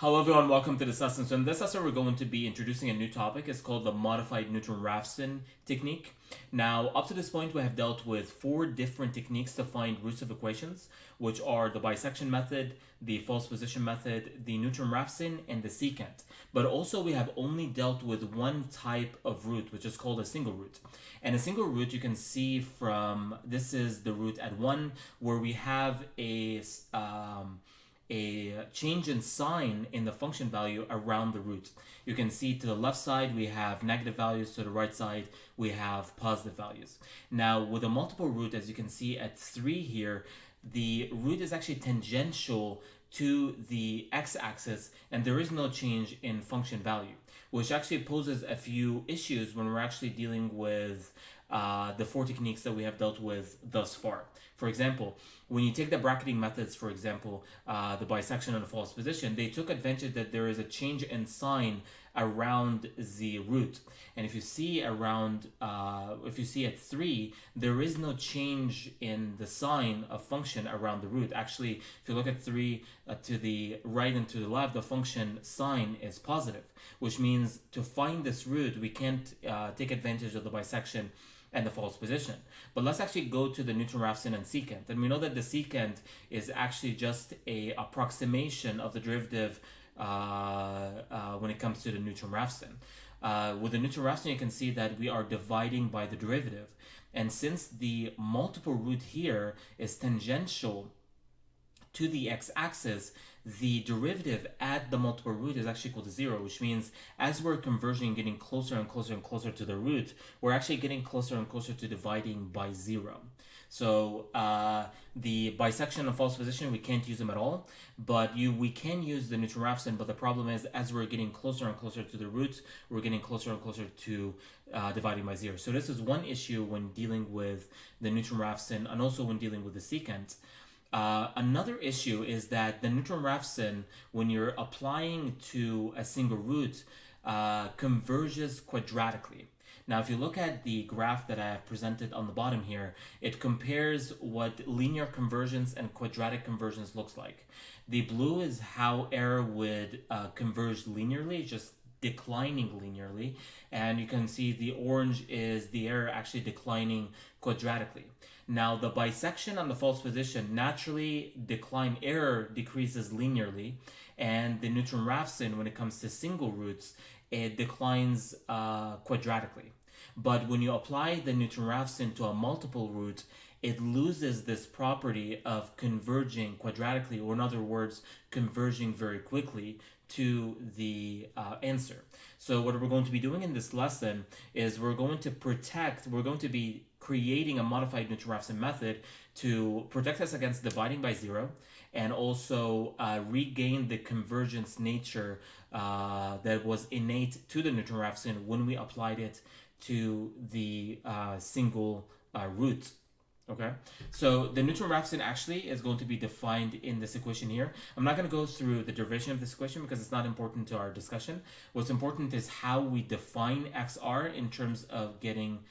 Hello everyone, welcome to this lesson. So in this lesson we're going to be introducing a new topic. It's called the modified Newton-Raphson technique. Now up to this point we have dealt with four different techniques to find roots of equations, which are the bisection method, the false position method, the Newton-Raphson, and the secant. But also we have only dealt with one type of root, which is called a single root. And a single root you can see from, this is the root at 1, where we have a change in sign in the function value around the root. You can see to the left side we have negative values, to the right side we have positive values. Now with a multiple root, as you can see at 3 here, the root is actually tangential to the x-axis and there is no change in function value, which actually poses a few issues when we're actually dealing with the four techniques that we have dealt with thus far. For example, when you take the bracketing methods, for example, the bisection and the false position, they took advantage that there is a change in sign around the root. And if you see at 3, there is no change in the sign of function around the root. Actually, if you look at 3 to the right and to the left, the function sign is positive, which means to find this root, we can't take advantage of the bisection and the false position. But let's actually go to the Newton-Raphson and secant. And we know that the secant is actually just a approximation of the derivative when it comes to the Newton-Raphson. With the Newton-Raphson, you can see that we are dividing by the derivative. And since the multiple root here is tangential to the x-axis, the derivative at the multiple root is actually equal to 0, which means as we're converging, getting closer and closer and closer to the root, we're actually getting closer and closer to dividing by 0. So the bisection and false position, we can't use them at all, but we can use the Newton-Raphson, but the problem is as we're getting closer and closer to the root, we're getting closer and closer to dividing by 0. So this is one issue when dealing with the Newton-Raphson and also when dealing with the secant. Another issue is that the Newton-Raphson, when you're applying to a single root, converges quadratically. Now, if you look at the graph that I have presented on the bottom here, it compares what linear convergence and quadratic convergence looks like. The blue is how error would converge linearly, just declining linearly, and you can see the orange is the error actually declining quadratically. Now the bisection on the false position naturally error decreases linearly, and the Newton-Raphson, when it comes to single roots, it declines quadratically. But when you apply the Newton-Raphson to a multiple root, it loses this property of converging quadratically, or in other words, converging very quickly to the answer. So what we're going to be doing in this lesson is we're going to be creating a modified Newton-Raphson method to protect us against dividing by 0 and also regain the convergence nature that was innate to the Newton-Raphson when we applied it to the single root. Okay, so the Newton-Raphson actually is going to be defined in this equation here. I'm not going to go through the derivation of this equation because it's not important to our discussion. What's important is how we define XR in terms of getting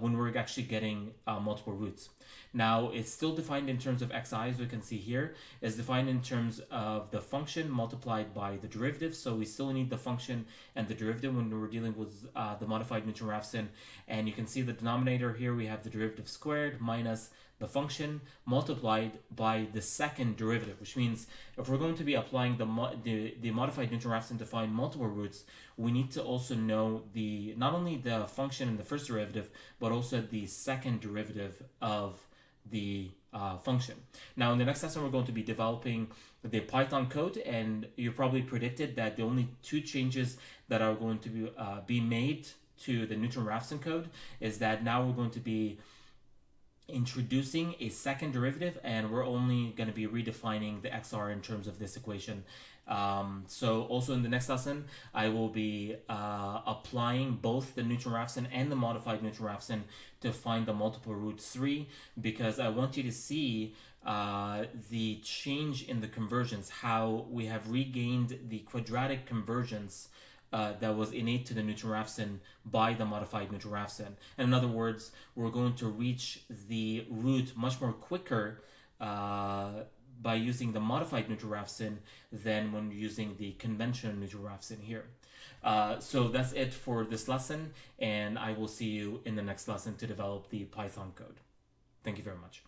when we're actually getting multiple roots. Now, it's still defined in terms of xi, as we can see here, is defined in terms of the function multiplied by the derivative. So we still need the function and the derivative when we're dealing with the modified Newton-Raphson. And you can see the denominator here, we have the derivative squared minus the function multiplied by the second derivative, which means if we're going to be applying the modified Newton-Raphson to find multiple roots, we need to also know not only the function in the first derivative, but also the second derivative of the function. Now in the next lesson we're going to be developing the Python code, and you probably predicted that the only two changes that are going to be made to the Newton-Raphson code is that now we're going to be introducing a second derivative, and we're only going to be redefining the XR in terms of this equation. So also in the next lesson, I will be applying both the Newton-Raphson and the modified Newton-Raphson to find the multiple root 3, because I want you to see the change in the convergence, how we have regained the quadratic convergence that was innate to the Newton-Raphson by the modified Newton-Raphson. And in other words, we're going to reach the root much more quicker by using the modified nutrirafsin than when using the conventional nutrirafsin here. So that's it for this lesson, and I will see you in the next lesson to develop the Python code. Thank you very much.